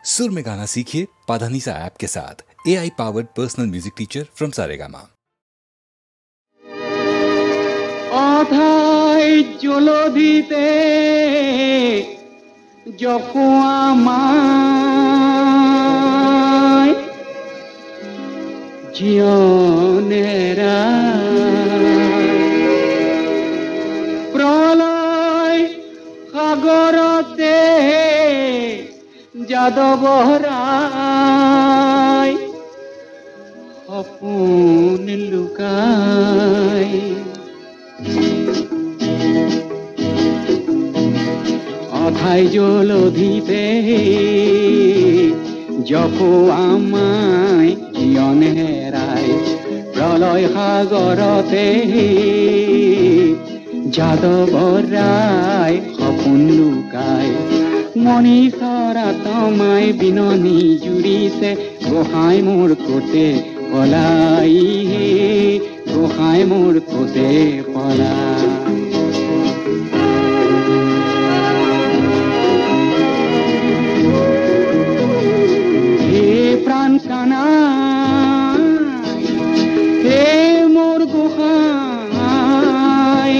सुर में गाना सीखिए पाधानीसा ऐप के साथ। AI powered personal music teacher from Saregama. অথাই জলধিতে জকুয়ামায় জীবনেরা প্রলয় সাগরতে যাদবহরায় সপোন লুকায় অথাই জলধিতে যখো আমায় জীবন হেরায় প্রলয় সাগরতে যাদবরায় সপোন লুকায় মনীষরা তোমায় বিননি জুৰিছে গোসাঁই মোৰ কোতে পলাই গোসাঁই মোৰ কোতে পলাই প্রাণ কানাই হে মোর গোসাঁই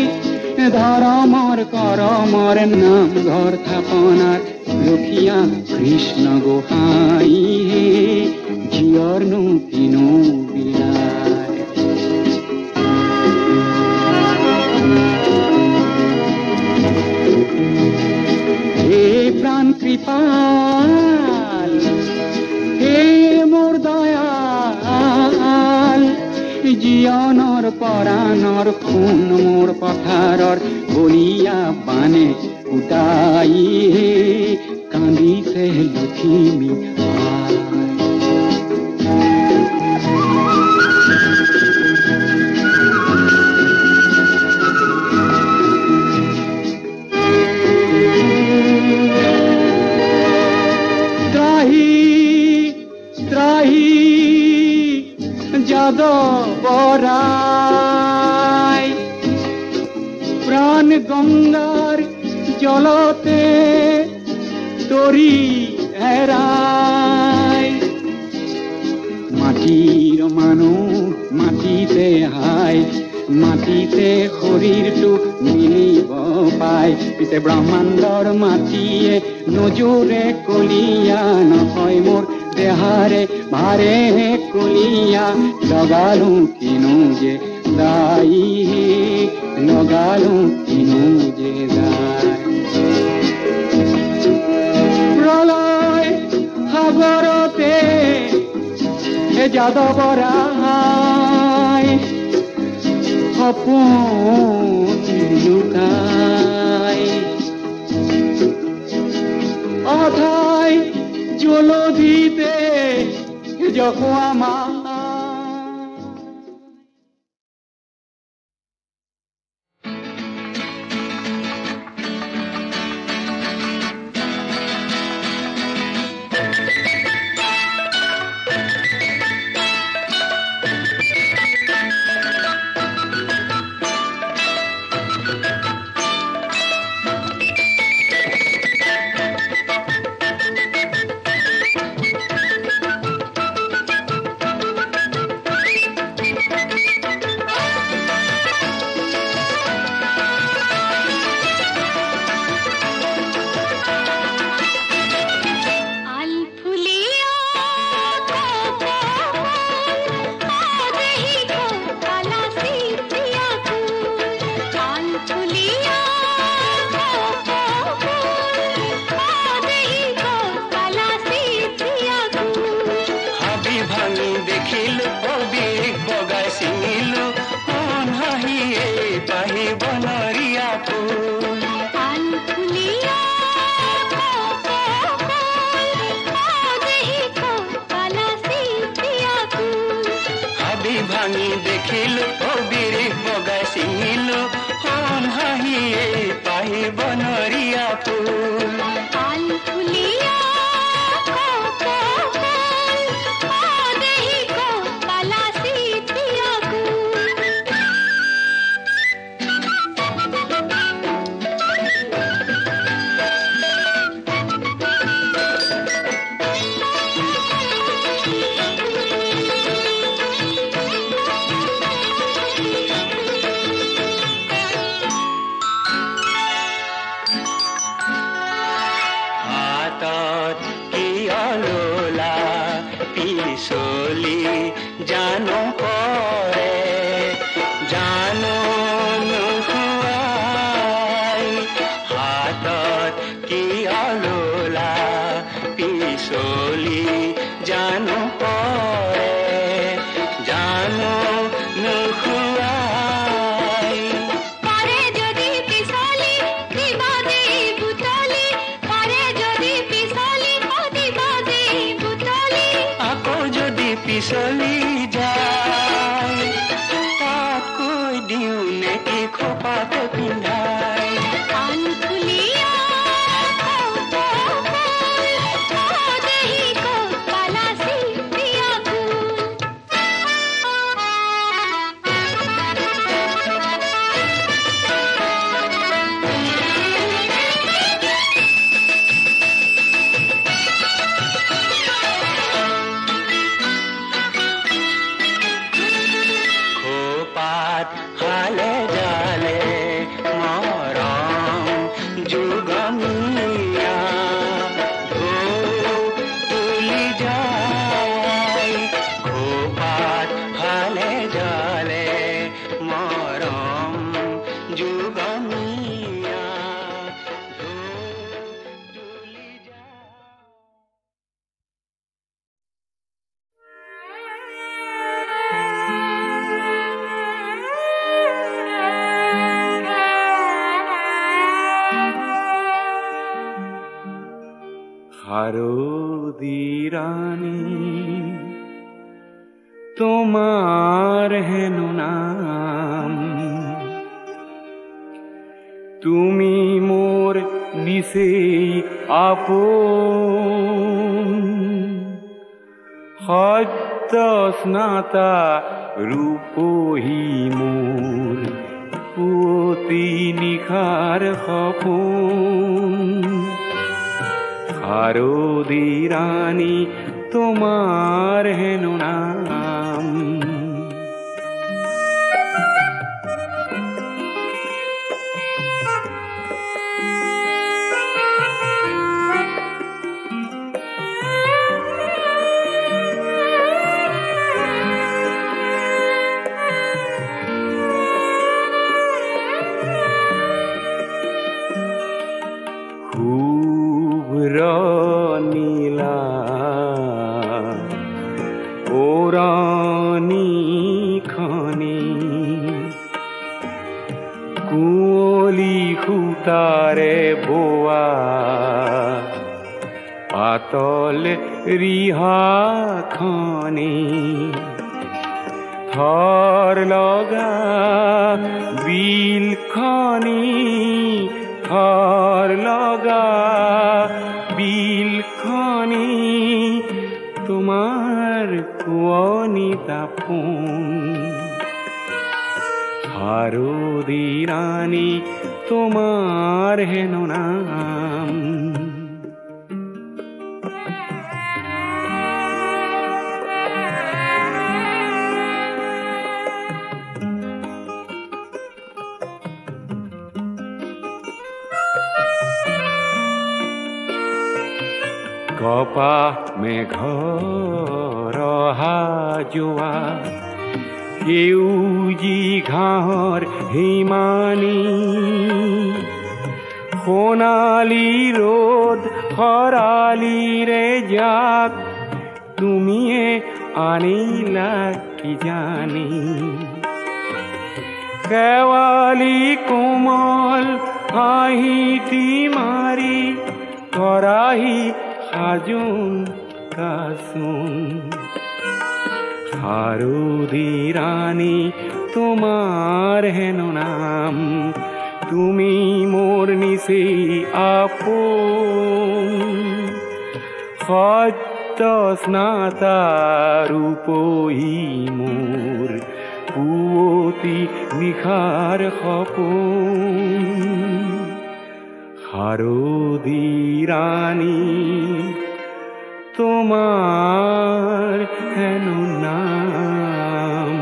ধরমর করমর নাম ঘর থাপনার রখিয়া কৃষ্ণ গোসাঁই জিয়র নো কিনো বিলায় হে প্রাণ কৃপাল হে মোর দয়াল জীবনৰ পৰাণৰ খুন মোৰ পথাৰৰ বলিয়া বানে উটাই কান্দিছে লখিমী যাদবৰায় প্ৰাণ গঙ্গাৰ জলতে তৰি হেৰায় মাটিৰ মানুষ মাটিতে হায় মাটিতে শৰীৰটো মিলিব পায় পিছে ব্ৰহ্মাণ্ডৰ মাটিয়ে নজৰে কলিয়া নহয় মোৰ দেহারে ভারে কলিয়া লগালু কিনো যে দাই লগালু কিনো যে দাই প্রলয় সাগরতে যাদবরায় সপোন লুকায় অথাই জলধিতে যখন আমার পিছলি জানো পৰে জানো নোখোৱাই হাতত কি ললা পিছলি জানো পৰে জানো নোখোৱাই পৰে যদি পিছলি দিবা দেই বুটলি পৰে যদি পিছলি দিবা দেই বুটলি আকৌ যদি পিছলি যায় তাত কৈ দিওঁ নেকি খোপাতে পিন্ধাই কাণ খুলিয়া দেহি ক'ত পালাছি প্ৰিয় ফুল খোপাত হালে জালে মৰম যুগমীয়া তুলি যায় খোপাত হালে জালে মৰম যুগমীয়া তুলি যায় হারদি রানী তোমার হেন নাম তুমি মোর নিশেই আপন সত্য স্নাতা রূপহী মোর পুতি নিখার সপোন হারদি রানী তোমার হেন নাম নীলা ওরানি খানি কুঁৱলী সূতাৰে বোৱা পাতল ৰিহা খানি থৰ লগা বিল খানি থৰ লগা বিল খানি তোমাৰ কুঁৱনী তাপোন হাৰদি ৰানী তোমাৰ হেন নাম কপাহ মেঘৰ অহা যোৱা সেউজী ঘাঁহৰ হিমানী সোণালী ৰ'দ খৰালিৰে যাক তুমিয়ে আনিলা কি জানি শেৱালি কোমল হাঁহিটি মাৰি কৰাহি সাজোন কাচোন হাৰদি ৰানী তোমাৰ হেন নাম তুমি মোৰ নিশেই আপন সত্য স্নাতা ৰূপহী মোৰ পুৱতি নিশাৰ সপোন হাৰদি ৰানী তোমাৰ হেন নাম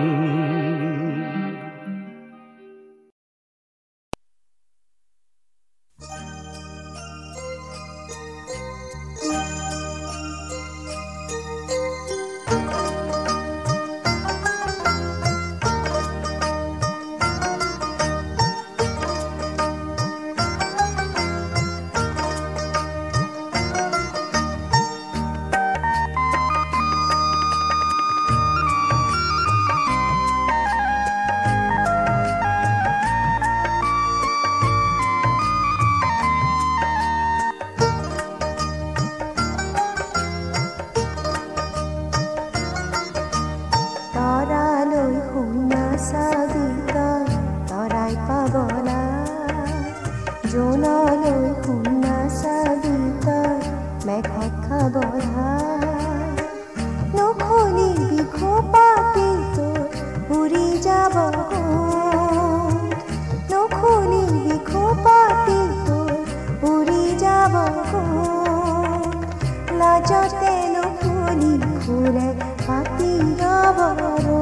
লাজতেনো ফুলি ঘূৰে পাতিৰ বৰো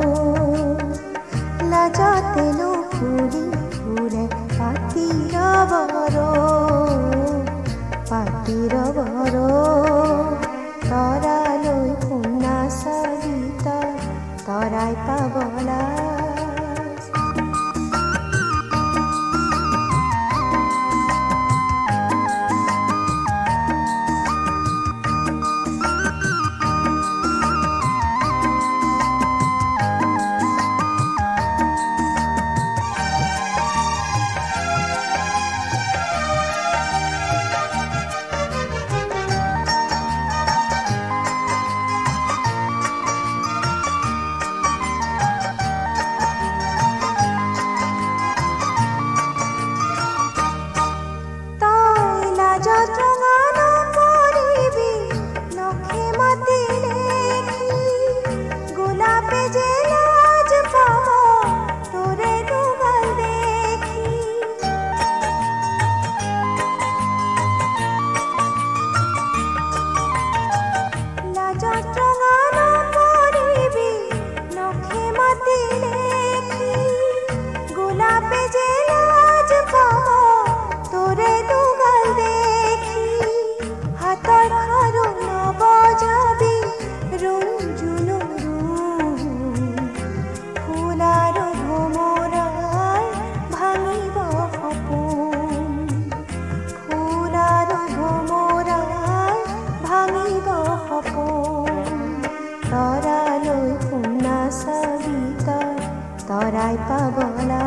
লাজতেনো ফুলি ঘূৰে পাতিৰ বৰো তৰালৈ শুনা চাবিত তৰাই পাবলা তৰাই পাবলা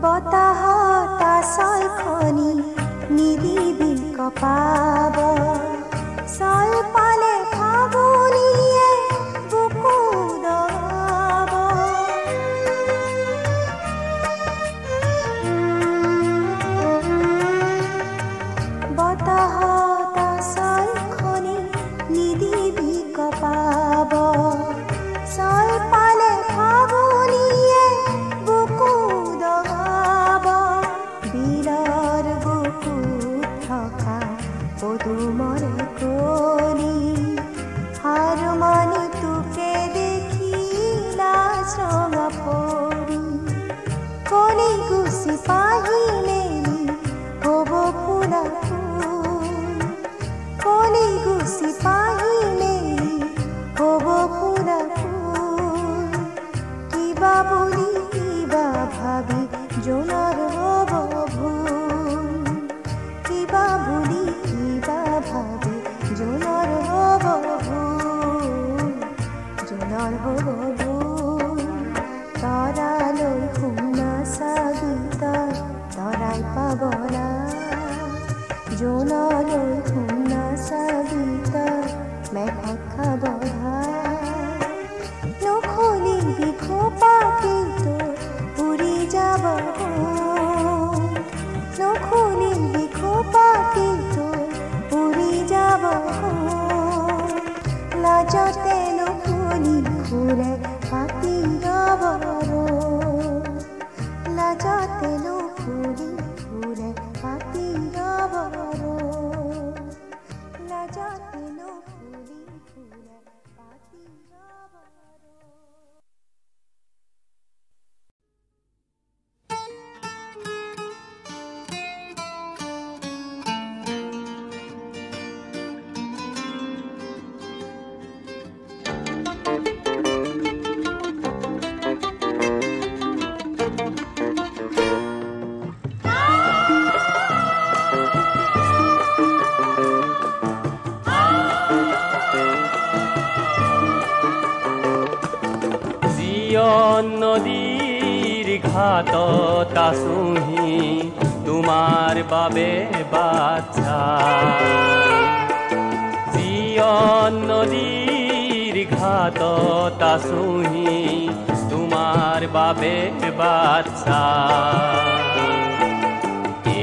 বতাহত আচলখনি নিদিবি কপাব চল পালে ফাগুনিয়ে বুকু দবাব বতাহত আচলখনি নিদিবি কপাব চল পালে ফাগুনিয়ে বুকু পদুমৰে কলি আৰু আছোহি তোমাৰ বাবে বাচ্ছা জীৱন নদীৰ ঘাটত আছোহি তোমাৰ বাবে বাচ্ছা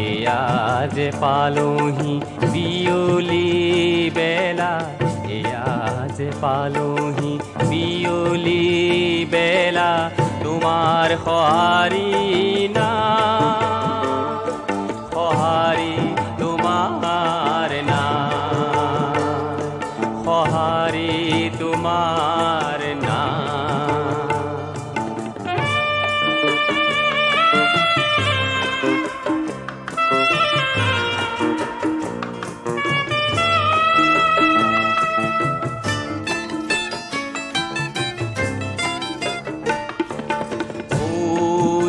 এয়া যে পালোহি বিয়লি বেলা এয়া যে পালোহি বিয়লি বেলা তোমাৰ সঁহাৰি না সঁহাৰি তোমাৰ না সঁহাৰি তোমাৰ না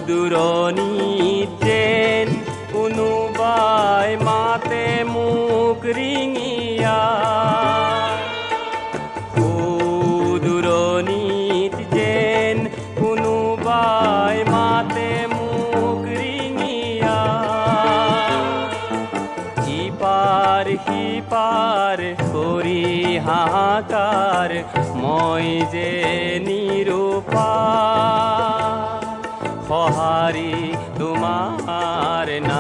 দূৰণিত যেন কোনোবাই মাতে মোক ৰিঙিয়া দূৰণিত যেন কোনোবাই মাতে মোক ৰিঙিয়া ইপাৰ সিপাৰ কৰি হাহাকাৰ মই যে নিৰুপায় সঁহাৰি তোমাৰ না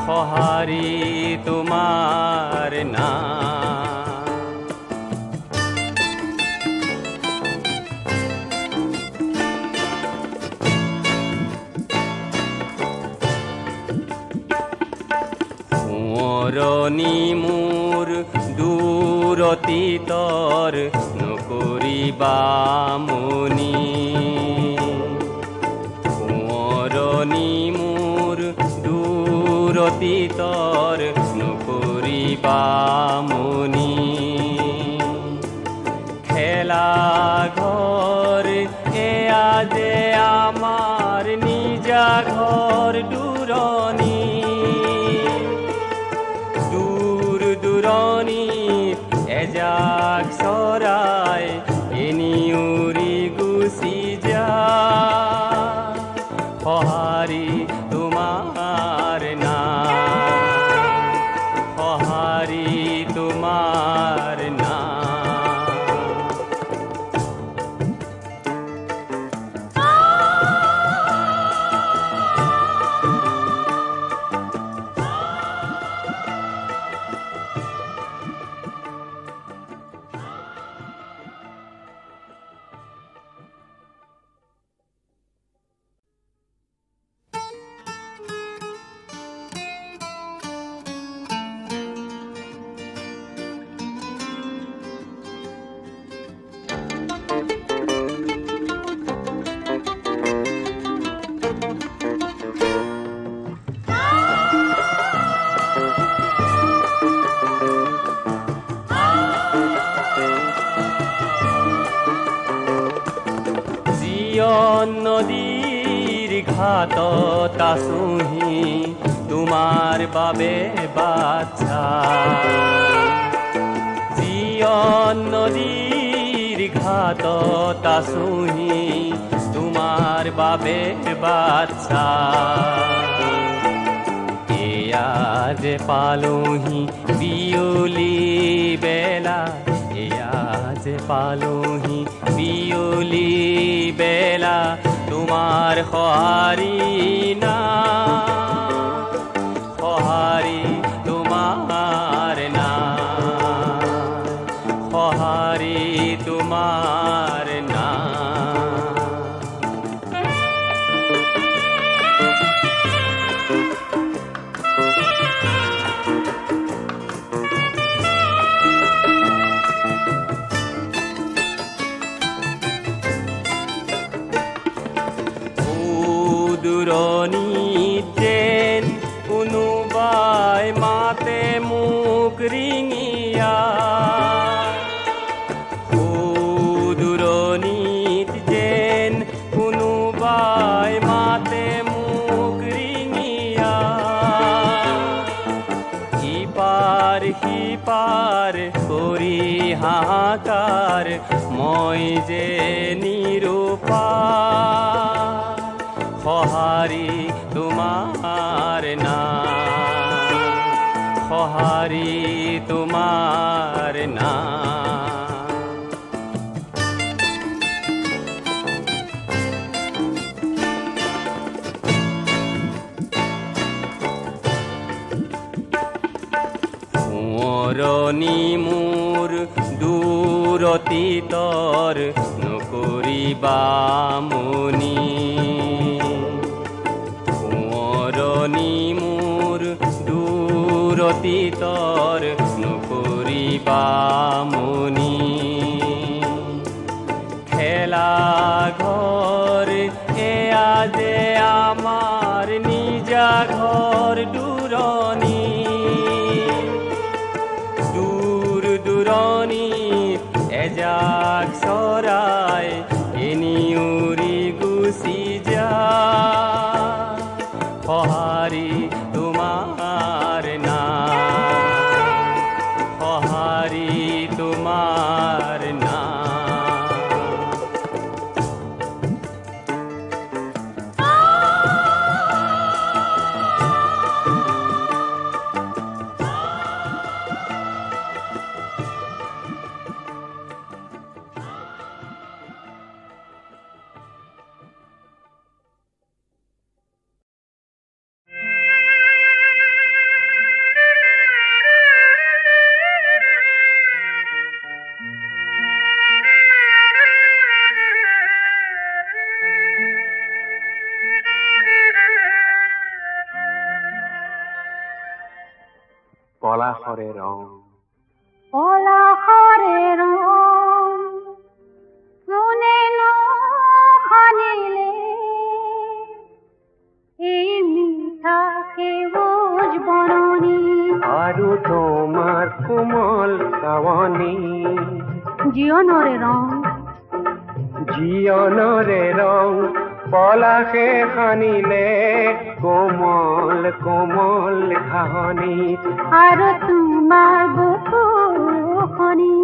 সঁহাৰি তোমাৰ না সোঁৱৰণি মোৰ দূৰ অতীতৰ নকৰিবা মুনি মোৰ দূৰ অতীতৰ নকৰিবা মুনি খেলা ঘৰ এয়া যে আমাৰ নিজা ঘৰ দূৰণি দূৰ দূৰণিত এজাক চৰাই এনি উৰি গুচি যায় সঁহাৰি তোমাৰ না সঁহাৰি তোমাৰ না নদীৰ ঘাটত আছোহি তোমাৰ বাবে বাচ্ছা জীৱন নদীৰ ঘাটত আছোহি তোমাৰ বাবে বাচ্ছা এয়া যে পালোহি বিয়লি বেলা এয়া যে পালোহি বিয়লি বেলা তোমাৰ সঁহাৰি না সঁহাৰি তোমাৰ না সঁহাৰি তোমাৰ না দূৰণিত যেন কোনোবাই মাতে মোক ৰিঙিয়া দূৰণিত যেন কোনোবাই মাতে মোক ৰিঙিয়া ইপাৰ সিপাৰ কৰি হাহাকাৰ মই যে নিৰুপায় সঁহাৰি তোমাৰ নাম, সঁহাৰি তোমাৰ নাম। সোঁৱৰণি মোৰ দূৰ অতীতৰ নকৰিবা মনি, সোঁৱৰণি মোৰ দূৰ অতীতৰ নকৰিবা মনি। খেলা ঘৰ এয়া যে আমাৰ নিজা ঘৰ দূৰণি, দূৰ দূৰণিত এজাক চৰাই এনি উৰি গুচি যায়, সঁহাৰি তোমাৰ নাম, সঁহাৰি তোমাৰ নাম। পলাশৰে ৰং, পলাশৰে ৰং কোনেনো সানিলে, এই মিঠা সেউজ বননি আৰু তোমাৰ কোমল চাৱনি, জীৱনৰে ৰং, জীৱনৰে ৰং পলাশে সানিলে কোমল কোমল ঘাঁহনি, আৰু তোমাৰ বুকুখনি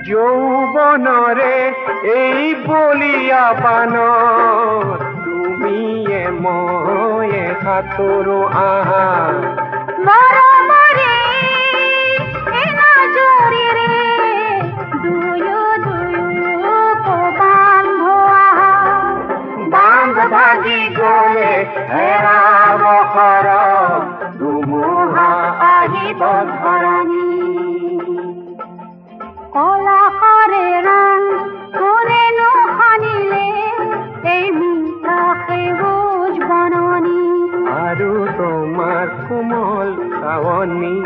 যৌৱনৰে এই বলিয়া বান, তুমিয়ে ময়ে সাঁতোৰো আহা, মৰমৰে এনাজৰিৰে দুয়ো দুয়োকো বান্ধ আহা, বান্ধ ভাগি গলে হেৰাব সৰগ, ধুমুহা আহিব ধৰণি। পলাশৰে ৰং কোনেনো সানিলে, এই মিঠা সেউজ বননি আৰু তোমাৰ কোমল চাৱনি,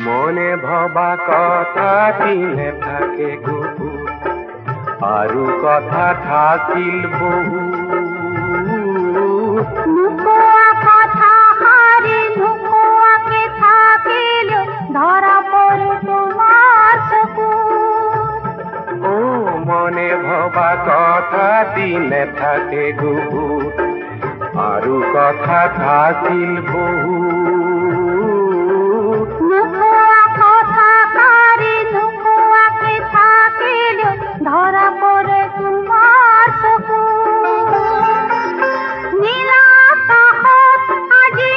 মনে ভবা কথা দিলে থাকে গুপুত, আৰু কথা থাকিল বহু, নোকোৱা কথা সাৰি নোকোৱাকে থাকিলো, ধৰা পৰো তোমাৰ চকুত, ও মনে ভবা কথা দিলে থাকে গুপুত, আৰু কথা থাকিল বহু, নোকোৱা কথা সাৰি নোকোৱাকে থাকিলো, ধৰা পৰে তোমাৰ চকুত, নীলাকাশত আজি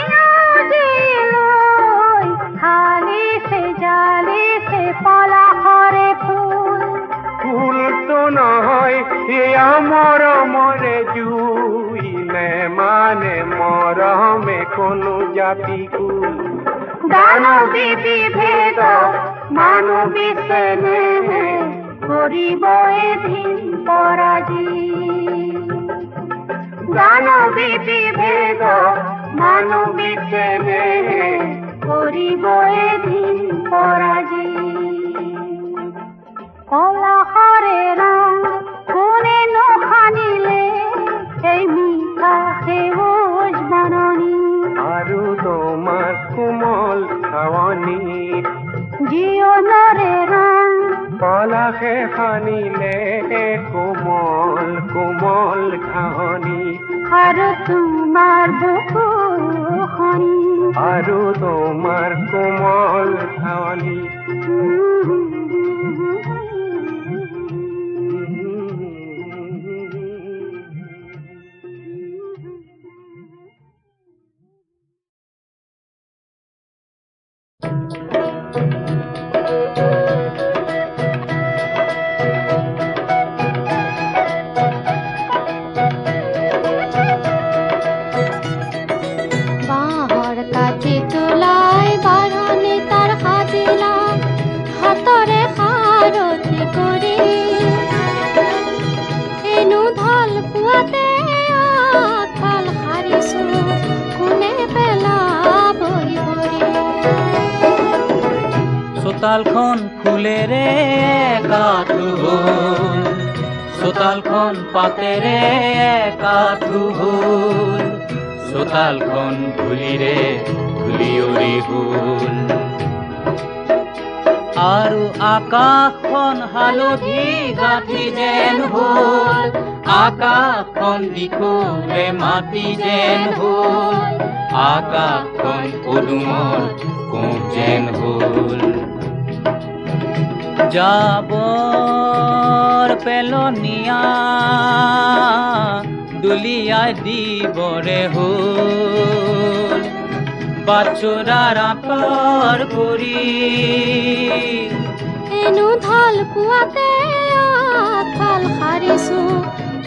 আজিলৈ ঢালিছে জালিছে পলাশৰে ফুল, ফুলটো নহয় এয়া মৰমৰে জুই, মানে মৰমে কোনো জাতি কুল, দানৱী বিভেদ মানৱী চেনেহে কৰিব এদিন পৰাজী, দানৱী বিভেদ মানৱী প্ৰেমেহে কৰিব এদিন পৰাজী পলাশৰে ৰং কোনেনো সানিলে এই মিঠা সেউজ বননি আৰু তোমাৰ কোমল খাৱনি জীৱনৰে ৰং পলাশে সানিলে কোমল কোমল ঘাঁহনি আৰু তোমাৰ বুকুখনি আৰু তোমাৰ কোমল ঘাঁহনি বাঁহৰ কাঠি তোলাই বাঢ়নি তাৰ সাজিলা হাতৰে সাৰথি কৰি এনো ঢাল পোৱাতে আঁঠাল সাৰিছো কোনে পেলাবহি ভৰি চোতালখন ফুলেৰে কাঠু হ'ল চোতালখন পাতেৰে কাঠু হ'ল চোতালখন ধূলিৰে ধূলিয়ৰি হ'ল আৰু আকাশখন হালধি গাঁঠি যেন হ'ল আকাশখন দিশলে মাটি যেন হ'ল আকাশখন পদুমৰ কোঁহ যেন হ'ল জাবৰ পেলনীয়া দুলিয়াই দিবৰে হ'ল বাছুৰাৰ আঁতৰ কৰি এনো ঢাল পোৱাতে আঁঠাল সাৰিছো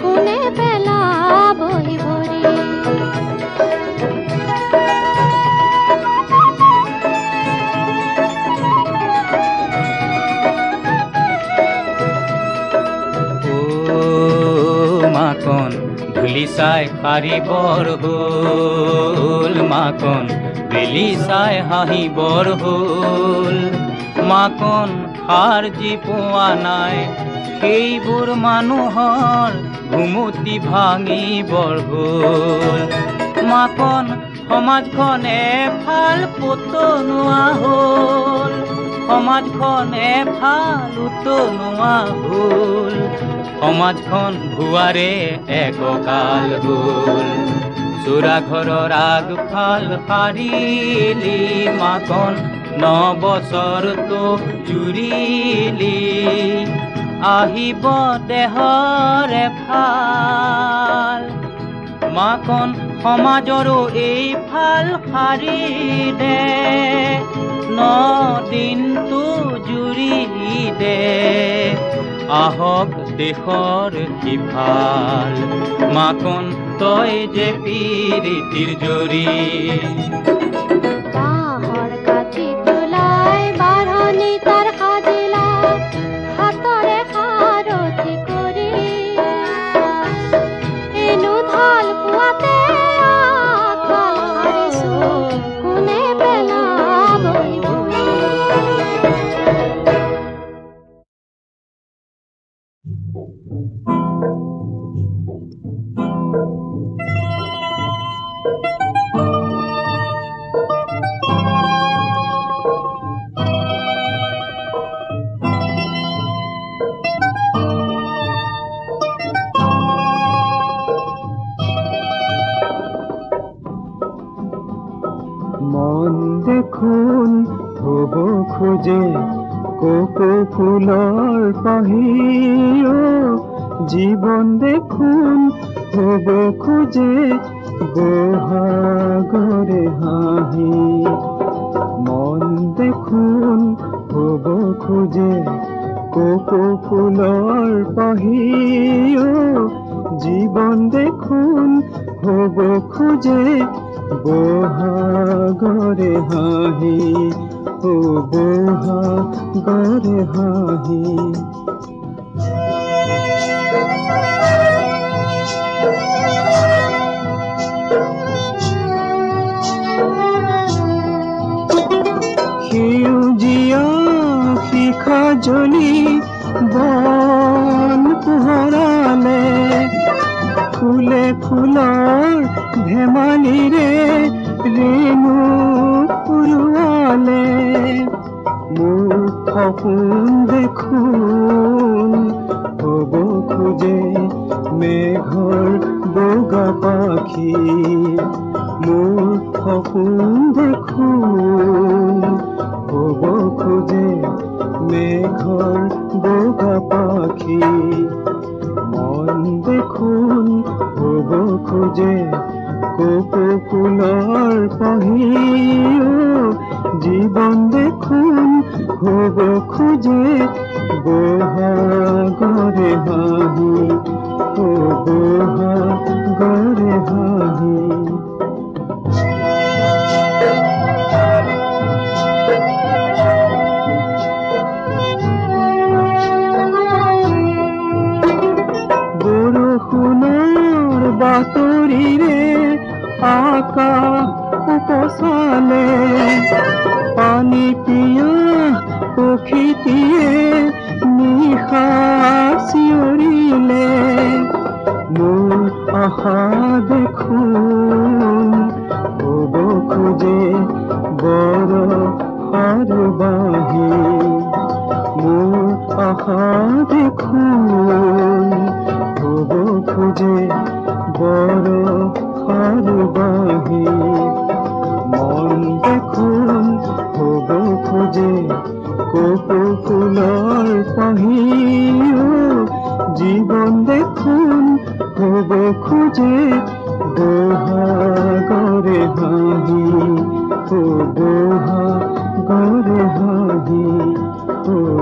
কোনে পেলাবহি ভৰি মাকন ধূলি চাই সাৰিবৰ হ'ল মাকন বেলি চাই হাঁহিবৰ হ'ল মাকন সাৰজি পোৱা নাই সেইবোৰ মানুহৰ ঘুমুতি ভাঙিবৰ হ'ল মাকন সমাজখন এফাল পতনোৱা হ'ল সমাজখন এফাল উতনোৱা হ'ল সমাজখন ভুৱাৰে এককাল হ'ল চোৰা ঘৰৰ আগফাল সাৰিলি মাকন 9 বছৰতো জুৰিলি আহিব দেহৰে ফাল মাকন সমাজৰো এইফাল সাৰি দে 9 দিনটো জুৰি দে আহক দেশৰ সিফাল মাকন তই যে পিৰিতিৰ জৰি বাঁহৰ কাঠি তোলাই বাঢ়নি তাৰ সাজিলা হাতৰে সাৰথি কৰি এনো ঢাল পোৱাতে আঁঠাল সাৰিছো কোনে পেলাবহি ভৰি মন দেখোন থব খোজে কোকো ফুলৰ পাহিও জীৱন দেখোন থব খোজে বহাগৰে হাঁহি মন দেখোন থব খোজে কোকো ফুলৰ পাহিও জীৱন দেখোন হব খোজে বহাগৰে হাঁহি ও বহাগৰে হাঁহি শিখা জ্বলি বন পোহৰালে ফুলে ফুলৰ ধেমালিৰে ৰেণু উৰুৱালে মোৰ সপোন দেখোন হ'ব খোজে মেঘৰ বগা পাখি মোৰ সপোন দেখোন হ'ব খোজে মেঘৰ বগা পাখি মন দেখোন হ'ব খোজে কপৌ ফুলৰ পাহি জীৱন দেখোন হ'ব খোজে বহাগৰে হাঁহি বহাগৰে হাঁহি বৰষুণৰ বাতৰিৰে আকাশ উপচালে পানী পিয়া পক্ষীটিয়ে নিশা চিঞৰিলে মোৰ আশা দেখোন হ'ব খোজে বৰষাৰ বাঁহী মোৰ আশা দেখোন হ'ব খোজে বৰষাৰ বাঁহী মন দেখোন হ'ব খোজে কপৌ ফুলৰ পাহি জীৱন দেখোন হ'ব খোজে বহাগৰে হাঁহি বহাগৰে হাঁহি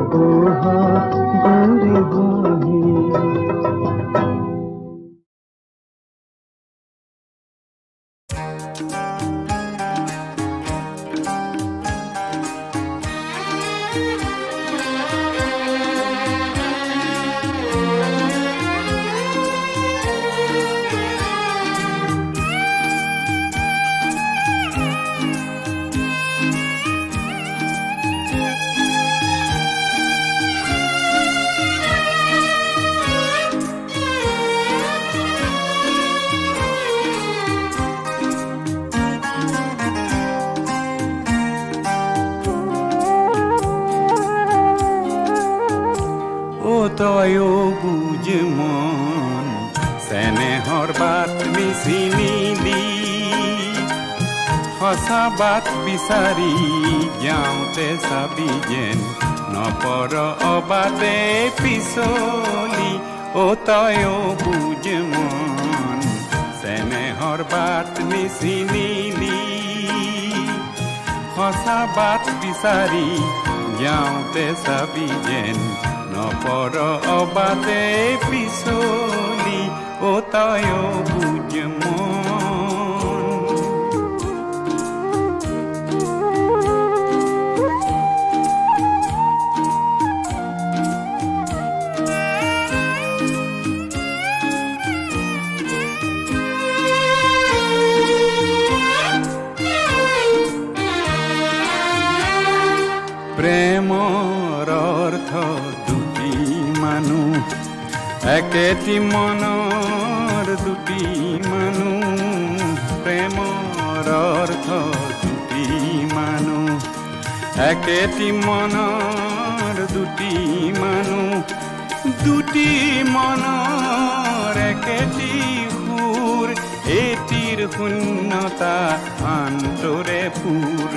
বহাগৰে হাঁহি তয়ো বুজ মন চেনেহৰ বাট নিচিনিলি সঁচা বাট বিচাৰি যাওঁতে চাবি যেন নপৰ অবাদে পিছলি তয়ো বুজ মন চেনেহৰ বাট নিচিনিলি সঁচা বাট বিচাৰি যাওঁতে চাবি যেন নপৰ অবাদে পিছলি তয়ো বুজ প্ৰেমৰ অৰ্থ দুটি মানুহ একেটি মনৰ দুটি মানুহ প্ৰেমৰ অৰ্থ দুটি মানুহ একেটি মনৰ দুটি মানুহ দুটি মনৰ একেটি সুৰ এটিৰ শূন্যতা আনটোৰে ফুৰ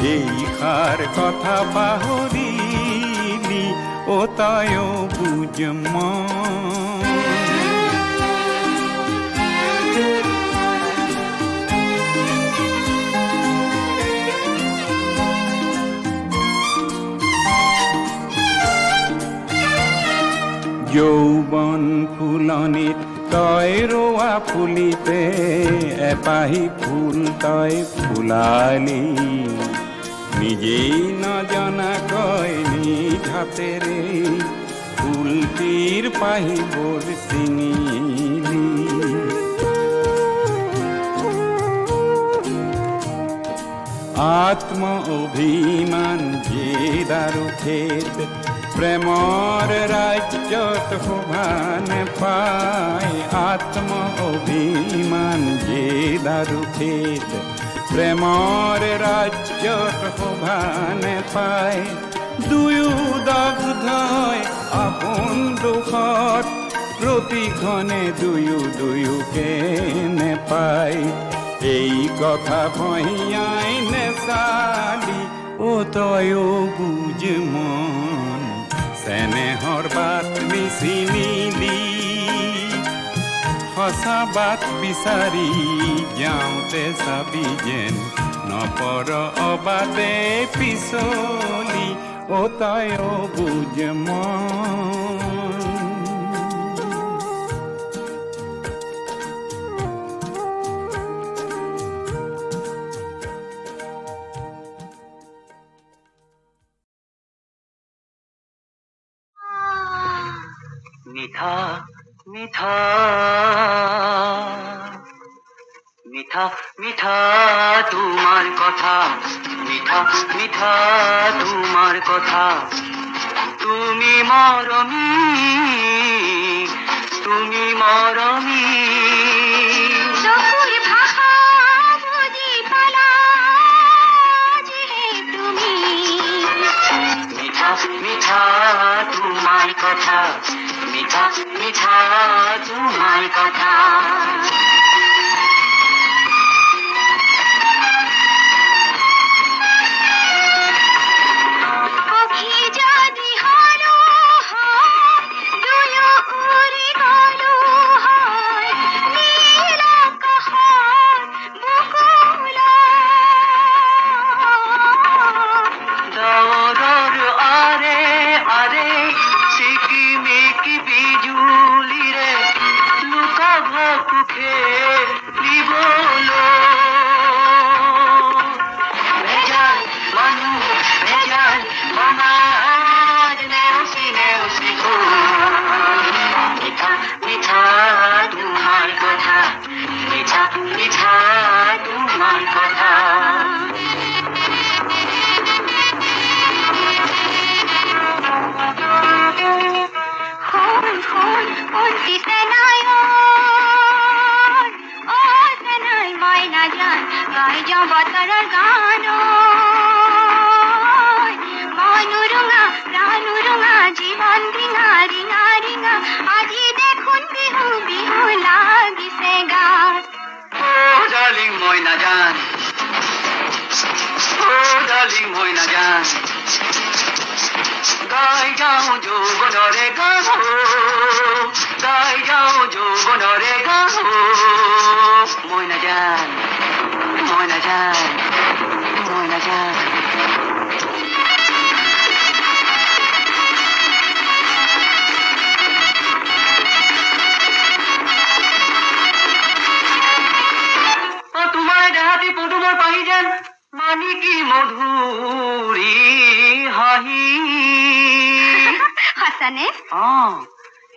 এই খাৰ কথা পাহৰিলি তয়ো বুজ যৌবন ফুলনিত তই ৰোৱা ফুলিতে এপাহি ফুল তই ফুলালি নিজেই নজনাকৈ নিজ হাতেৰে ফুলটিৰ পাহিবোৰ ছিঙিলি আত্ম অভিমান জেদ আৰু খেদ প্ৰেমৰ ৰাজ্যত শোভা নেপায় আত্ম অভিমান জেদ আৰু খেদ প্ৰেমৰ ৰাজ্যত শোভা নেপায় দুয়ো দগ্ধই আপোন দুখত প্ৰতিক্ষণে দুয়োকে নেপায় এই কথা ভহিয়াই নেচালি ও তয়ো বুজ মন চেনেহৰ বাট নিচিনিলি সঁচা বাট বিচাৰি যাওঁতে চাবি যেন নপৰ অবাদে পিছলি ও তয়ো বুজ মন মিঠা মিঠা মিঠা মিঠা তোমার কথা মিঠা মিঠা তোমার কথা তুমি মরমি তুমি মরমি চকুর ভাষা বুঝি পালা যে তুমি মিঠা মিঠা তোমার কথা মিঠা মিঠা তোমার কথা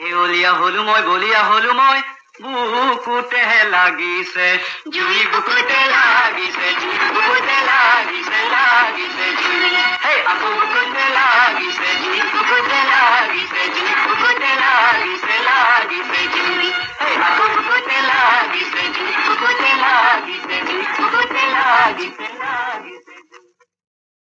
এওলিয়া হলো মই বলিয়া হলো মই বুকুতে লাগিছে জুই বুকুতে লাগিছে